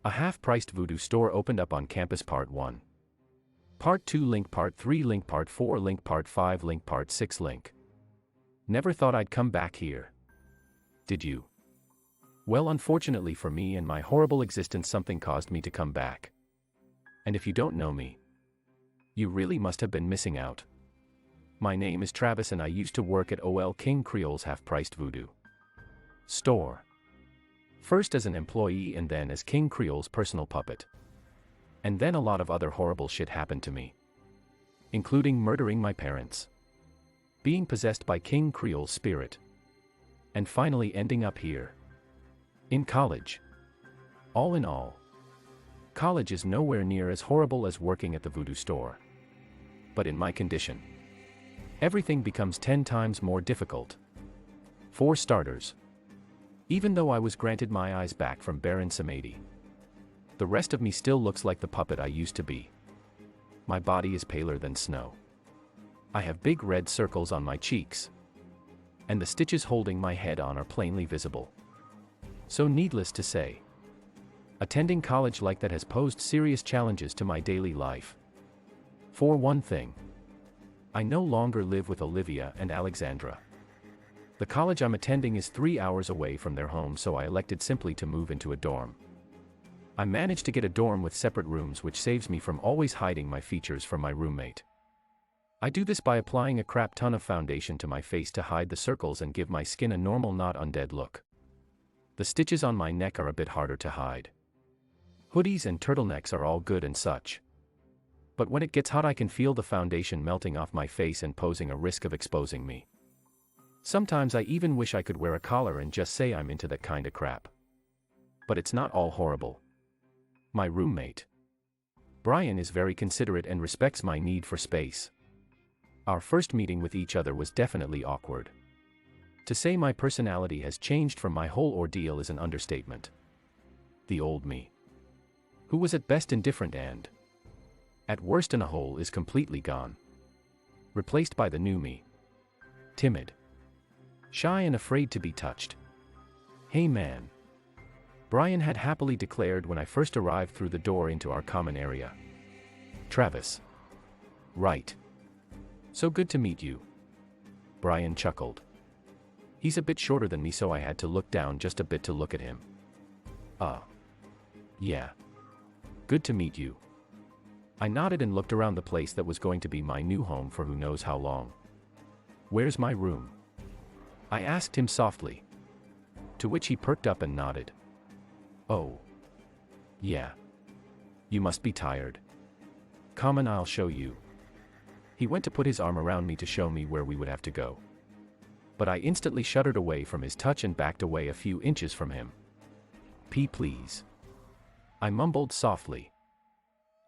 A half-priced Voodoo store opened up on campus. Part 1. Part 2 link, Part 3 link, Part 4 link, Part 5 link, Part 6 link. Never thought I'd come back here. Did you? Well, unfortunately for me and my horrible existence, something caused me to come back. And if you don't know me, you really must have been missing out. My name is Travis and I used to work at King Creole's half-priced Voodoo store. First as an employee and then as King Creole's personal puppet. And then a lot of other horrible shit happened to me. Including murdering my parents, being possessed by King Creole's spirit, and finally ending up here. In college. All in all, college is nowhere near as horrible as working at the Voodoo store. But in my condition, everything becomes 10 times more difficult. For starters, even though I was granted my eyes back from Baron Samedi, the rest of me still looks like the puppet I used to be. My body is paler than snow. I have big red circles on my cheeks, and the stitches holding my head on are plainly visible. So needless to say, attending college like that has posed serious challenges to my daily life. For one thing, I no longer live with Olivia and Alexandra. The college I'm attending is 3 hours away from their home, so I elected simply to move into a dorm. I managed to get a dorm with separate rooms, which saves me from always hiding my features from my roommate. I do this by applying a crap ton of foundation to my face to hide the circles and give my skin a normal, not undead look. The stitches on my neck are a bit harder to hide. Hoodies and turtlenecks are all good and such. But when it gets hot, I can feel the foundation melting off my face and posing a risk of exposing me. Sometimes I even wish I could wear a collar and just say I'm into that kinda crap. But it's not all horrible. My roommate, Brian, is very considerate and respects my need for space. Our first meeting with each other was definitely awkward. To say my personality has changed from my whole ordeal is an understatement. The old me, who was at best indifferent and at worst in a hole, is completely gone. Replaced by the new me, timid, shy and afraid to be touched. "Hey man," Brian had happily declared when I first arrived through the door into our common area. "Travis." "Right. So good to meet you." Brian chuckled. He's a bit shorter than me, so I had to look down just a bit to look at him. Yeah. Good to meet you." I nodded and looked around the place that was going to be my new home for who knows how long. "Where's my room?" I asked him softly. To which he perked up and nodded. "Oh. Yeah. You must be tired. Come and I'll show you." He went to put his arm around me to show me where we would have to go. But I instantly shuddered away from his touch and backed away a few inches from him. Please." I mumbled softly.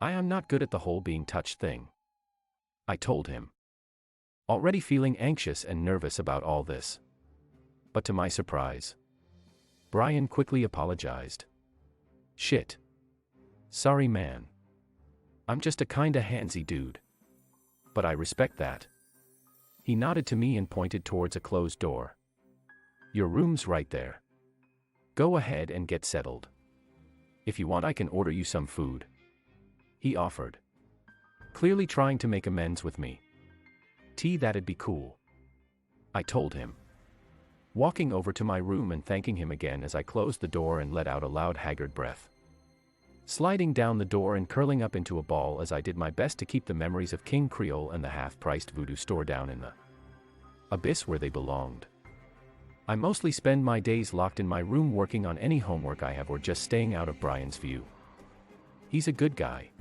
"I am not good at the whole being touched thing," I told him, already feeling anxious and nervous about all this. But to my surprise, Brian quickly apologized. "Shit. Sorry man. I'm just a kinda handsy dude. But I respect that." He nodded to me and pointed towards a closed door. "Your room's right there. Go ahead and get settled. If you want, I can order you some food," he offered, clearly trying to make amends with me. That'd be cool," I told him, walking over to my room and thanking him again as I closed the door and let out a loud, haggard breath, sliding down the door and curling up into a ball as I did my best to keep the memories of King Creole and the half-priced Voodoo store down in the abyss where they belonged. I mostly spend my days locked in my room working on any homework I have or just staying out of Brian's view. He's a good guy,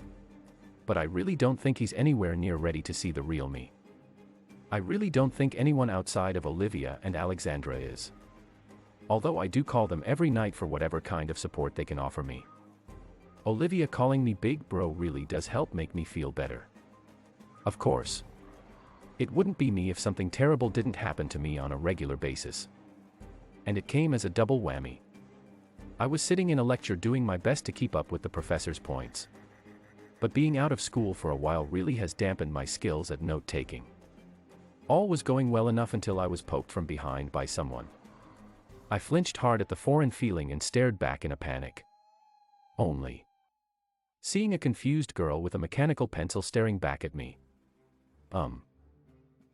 but I really don't think he's anywhere near ready to see the real me. I really don't think anyone outside of Olivia and Alexandra is. Although I do call them every night for whatever kind of support they can offer me. Olivia calling me big bro really does help make me feel better. Of course, it wouldn't be me if something terrible didn't happen to me on a regular basis. And it came as a double whammy. I was sitting in a lecture doing my best to keep up with the professor's points. But being out of school for a while really has dampened my skills at note-taking. All was going well enough until I was poked from behind by someone. I flinched hard at the foreign feeling and stared back in a panic. Only. Seeing a confused girl with a mechanical pencil staring back at me.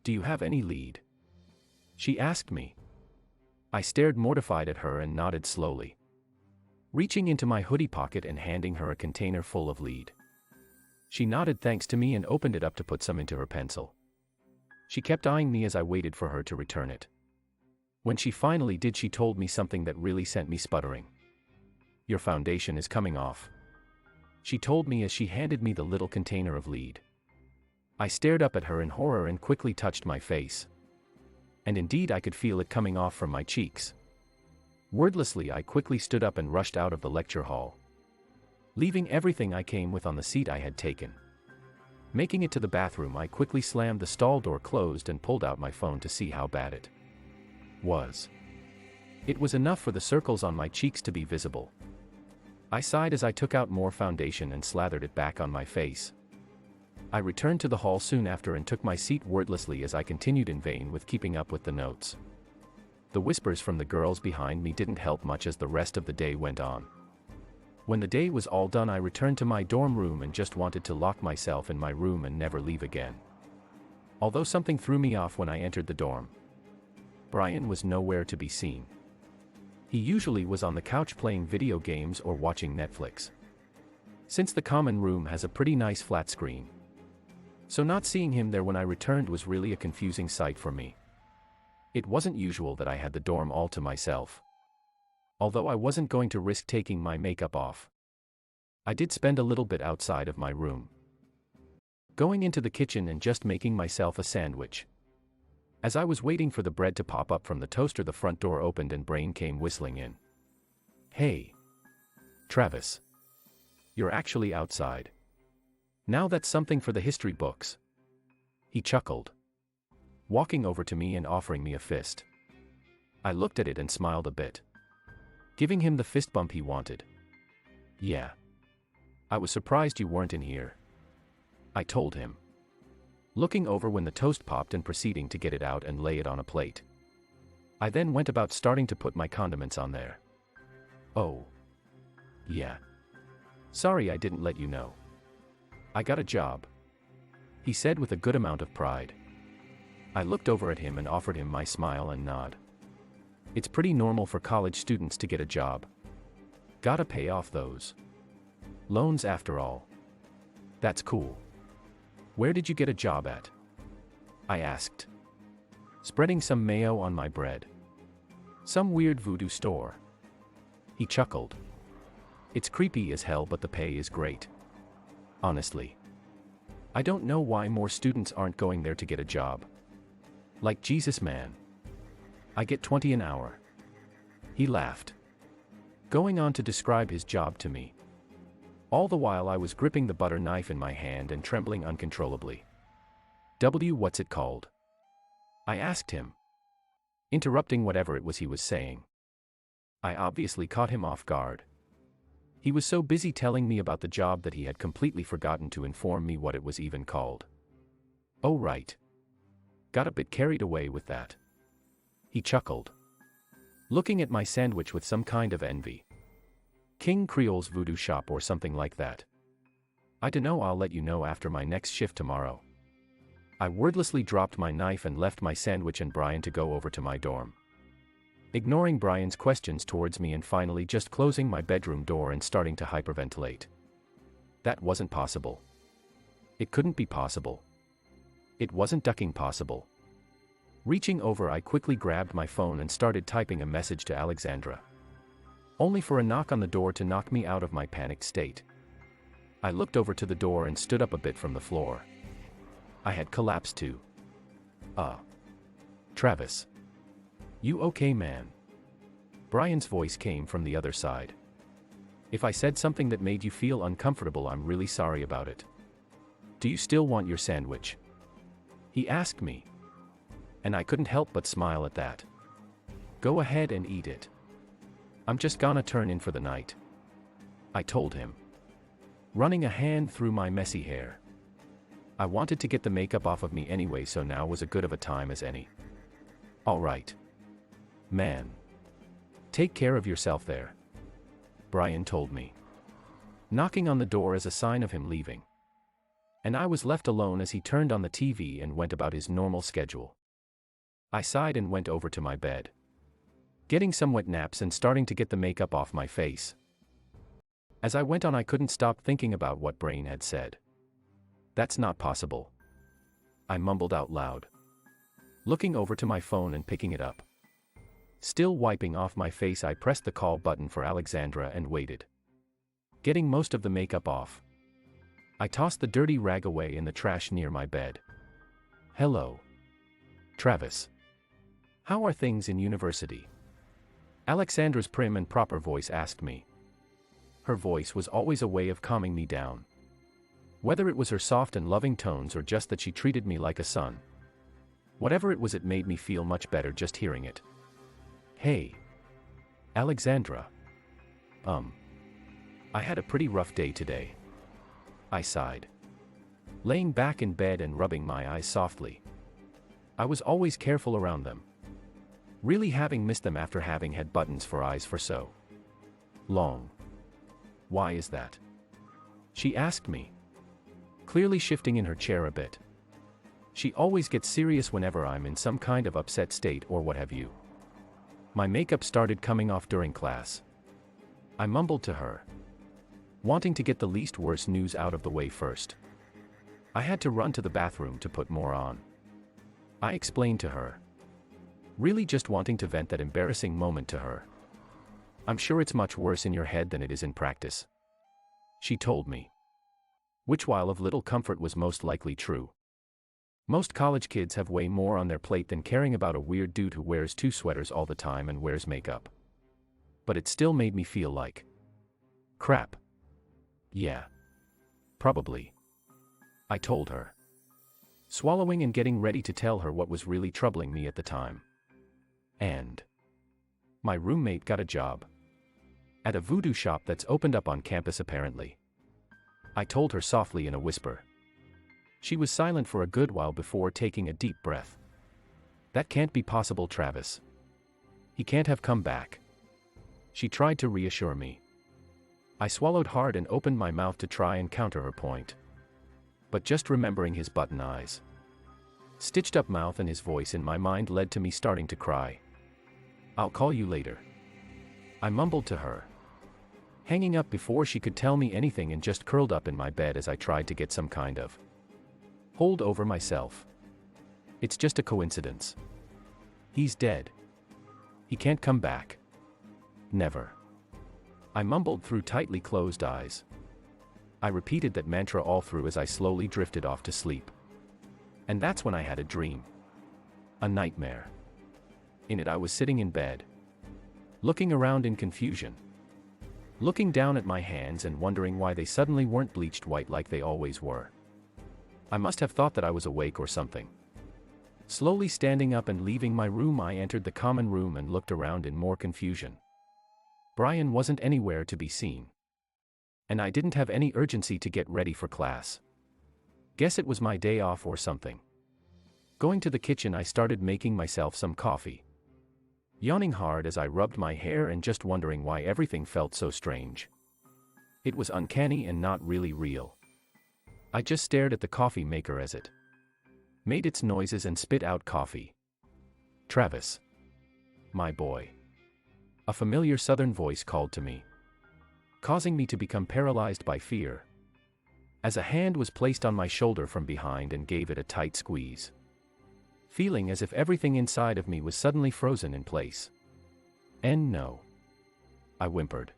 Do you have any lead? She asked me. I stared mortified at her and nodded slowly, reaching into my hoodie pocket and handing her a container full of lead. She nodded thanks to me and opened it up to put some into her pencil. She kept eyeing me as I waited for her to return it. When she finally did, she told me something that really sent me sputtering. Your foundation is coming off, she told me as she handed me the little container of lead. I stared up at her in horror and quickly touched my face. And indeed I could feel it coming off from my cheeks. Wordlessly I quickly stood up and rushed out of the lecture hall, leaving everything I came with on the seat I had taken. Making it to the bathroom, I quickly slammed the stall door closed and pulled out my phone to see how bad it was. It was enough for the circles on my cheeks to be visible. I sighed as I took out more foundation and slathered it back on my face. I returned to the hall soon after and took my seat wordlessly as I continued in vain with keeping up with the notes. The whispers from the girls behind me didn't help much as the rest of the day went on. When the day was all done, I returned to my dorm room and just wanted to lock myself in my room and never leave again. Although something threw me off when I entered the dorm. Brian was nowhere to be seen. He usually was on the couch playing video games or watching Netflix, since the common room has a pretty nice flat screen. So not seeing him there when I returned was really a confusing sight for me. It wasn't usual that I had the dorm all to myself. Although I wasn't going to risk taking my makeup off, I did spend a little bit outside of my room, going into the kitchen and just making myself a sandwich. As I was waiting for the bread to pop up from the toaster, the front door opened and Brain came whistling in. Hey, Travis. You're actually outside. Now that's something for the history books. He chuckled, walking over to me and offering me a fist. I looked at it and smiled a bit, giving him the fist bump he wanted. Yeah. I was surprised you weren't in here, I told him, looking over when the toast popped and proceeding to get it out and lay it on a plate. I then went about starting to put my condiments on there. Oh. Yeah. Sorry I didn't let you know. I got a job, he said with a good amount of pride. I looked over at him and offered him my smile and nod. It's pretty normal for college students to get a job. Gotta pay off those loans after all. That's cool. Where did you get a job at? I asked, spreading some mayo on my bread. Some weird voodoo store. He chuckled. It's creepy as hell, but the pay is great. Honestly, I don't know why more students aren't going there to get a job. Like Jesus, man. I get 20 an hour. He laughed, going on to describe his job to me. All the while I was gripping the butter knife in my hand and trembling uncontrollably. What's it called? I asked him, interrupting whatever it was he was saying. I obviously caught him off guard. He was so busy telling me about the job that he had completely forgotten to inform me what it was even called. Oh right. Got a bit carried away with that. He chuckled, looking at my sandwich with some kind of envy. King Creole's Voodoo Shop or something like that. I dunno, I'll let you know after my next shift tomorrow. I wordlessly dropped my knife and left my sandwich and Brian to go over to my dorm, ignoring Brian's questions towards me and finally just closing my bedroom door and starting to hyperventilate. That wasn't possible. It couldn't be possible. It wasn't ducking possible. Reaching over, I quickly grabbed my phone and started typing a message to Alexandra, only for a knock on the door to knock me out of my panicked state. I looked over to the door and stood up a bit from the floor. I had collapsed too. Travis. You okay, man? Brian's voice came from the other side. If I said something that made you feel uncomfortable, I'm really sorry about it. Do you still want your sandwich? He asked me, and I couldn't help but smile at that. Go ahead and eat it. I'm just gonna turn in for the night, I told him, running a hand through my messy hair. I wanted to get the makeup off of me anyway, so now was as good of a time as any. All right, man. Take care of yourself there, Brian told me, knocking on the door as a sign of him leaving. And I was left alone as he turned on the TV and went about his normal schedule. I sighed and went over to my bed, getting some wet naps and starting to get the makeup off my face. As I went on, I couldn't stop thinking about what Brain had said. "That's not possible," I mumbled out loud, looking over to my phone and picking it up. Still wiping off my face, I pressed the call button for Alexandra and waited. Getting most of the makeup off, I tossed the dirty rag away in the trash near my bed. "Hello, Travis. How are things in university?" Alexandra's prim and proper voice asked me. Her voice was always a way of calming me down. Whether it was her soft and loving tones or just that she treated me like a son. Whatever it was, it made me feel much better just hearing it. "Hey, Alexandra. I had a pretty rough day today," I sighed, laying back in bed and rubbing my eyes softly. I was always careful around them, really having missed them after having had buttons for eyes for so long. "Why is that?" she asked me, clearly shifting in her chair a bit. She always gets serious whenever I'm in some kind of upset state or what have you. My makeup started coming off during class. I mumbled to her, wanting to get the least worst news out of the way first. I had to run to the bathroom to put more on. I explained to her, really just wanting to vent that embarrassing moment to her. "I'm sure it's much worse in your head than it is in practice," she told me. Which, while of little comfort, was most likely true. Most college kids have way more on their plate than caring about a weird dude who wears 2 sweaters all the time and wears makeup. But it still made me feel like crap. "Yeah. Probably," I told her, swallowing and getting ready to tell her what was really troubling me at the time. "And my roommate got a job at a voodoo shop that's opened up on campus apparently," I told her softly in a whisper. She was silent for a good while before taking a deep breath. "That can't be possible, Travis. He can't have come back," she tried to reassure me. I swallowed hard and opened my mouth to try and counter her point. But just remembering his button eyes, stitched up mouth and his voice in my mind led to me starting to cry. "I'll call you later," I mumbled to her, hanging up before she could tell me anything and just curled up in my bed as I tried to get some kind of hold over myself. "It's just a coincidence. He's dead. He can't come back. Never," I mumbled through tightly closed eyes. I repeated that mantra all through as I slowly drifted off to sleep. And that's when I had a dream. A nightmare. In it, I was sitting in bed, looking around in confusion, looking down at my hands and wondering why they suddenly weren't bleached white like they always were. I must have thought that I was awake or something. Slowly standing up and leaving my room, I entered the common room and looked around in more confusion. Brian wasn't anywhere to be seen. And I didn't have any urgency to get ready for class. Guess it was my day off or something. Going to the kitchen, I started making myself some coffee, yawning hard as I rubbed my hair and just wondering why everything felt so strange. It was uncanny and not really real. I just stared at the coffee maker as it made its noises and spit out coffee. "Travis. My boy." A familiar southern voice called to me, causing me to become paralyzed by fear, as a hand was placed on my shoulder from behind and gave it a tight squeeze, feeling as if everything inside of me was suddenly frozen in place. "And no," I whimpered,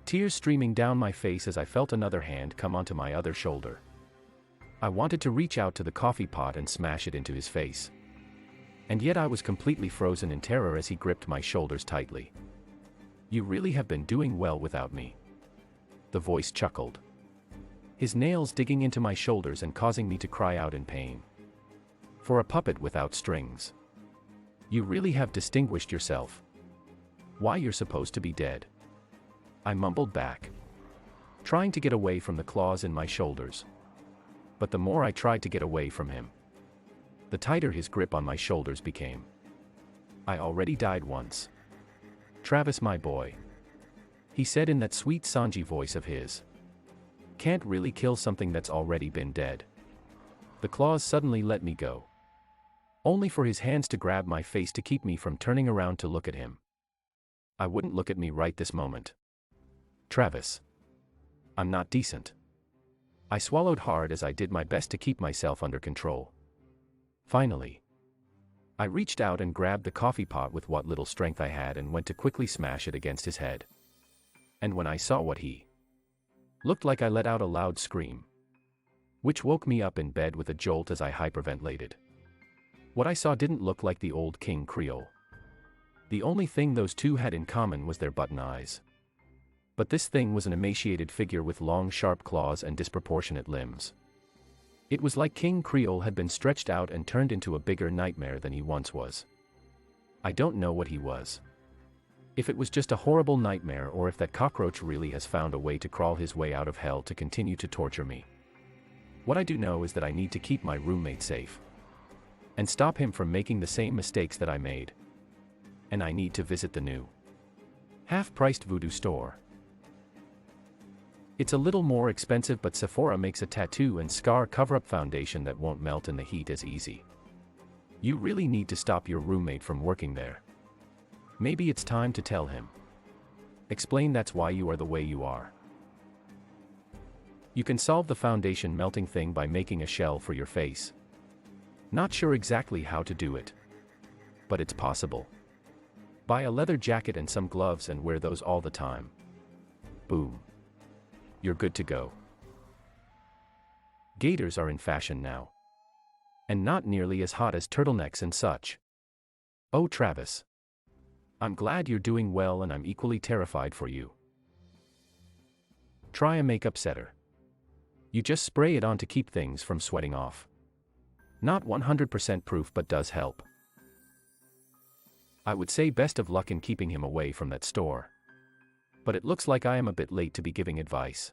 tears streaming down my face as I felt another hand come onto my other shoulder. I wanted to reach out to the coffee pot and smash it into his face. And yet I was completely frozen in terror as he gripped my shoulders tightly. "You really have been doing well without me," the voice chuckled, his nails digging into my shoulders and causing me to cry out in pain. "For a puppet without strings, you really have distinguished yourself. Why, you're supposed to be dead," I mumbled back, trying to get away from the claws in my shoulders. But the more I tried to get away from him, the tighter his grip on my shoulders became. "I already died once. Travis, my boy," he said in that sweet Sanji voice of his. Can't really kill something that's already been dead. The claws suddenly let me go. Only for his hands to grab my face to keep me from turning around to look at him. I wouldn't look at me right this moment. Travis. I'm not decent. I swallowed hard as I did my best to keep myself under control. Finally, I reached out and grabbed the coffee pot with what little strength I had and went to quickly smash it against his head. And when I saw what he looked like, I let out a loud scream, which woke me up in bed with a jolt as I hyperventilated. What I saw didn't look like the old King Creole. The only thing those two had in common was their button eyes. But this thing was an emaciated figure with long sharp claws and disproportionate limbs. It was like King Creole had been stretched out and turned into a bigger nightmare than he once was. I don't know what he was. If it was just a horrible nightmare or if that cockroach really has found a way to crawl his way out of hell to continue to torture me. What I do know is that I need to keep my roommate safe. And stop him from making the same mistakes that I made. And I need to visit the new half-priced Voodoo store. It's a little more expensive, but Sephora makes a tattoo and scar cover-up foundation that won't melt in the heat as easy. You really need to stop your roommate from working there. Maybe it's time to tell him. Explain that's why you are the way you are. You can solve the foundation melting thing by making a shell for your face. Not sure exactly how to do it. But it's possible. Buy a leather jacket and some gloves and wear those all the time. Boom. You're good to go. Gaiters are in fashion now. And not nearly as hot as turtlenecks and such. Oh, Travis. I'm glad you're doing well, and I'm equally terrified for you. Try a makeup setter. You just spray it on to keep things from sweating off. Not 100% proof, but does help. I would say best of luck in keeping him away from that store. But it looks like I am a bit late to be giving advice.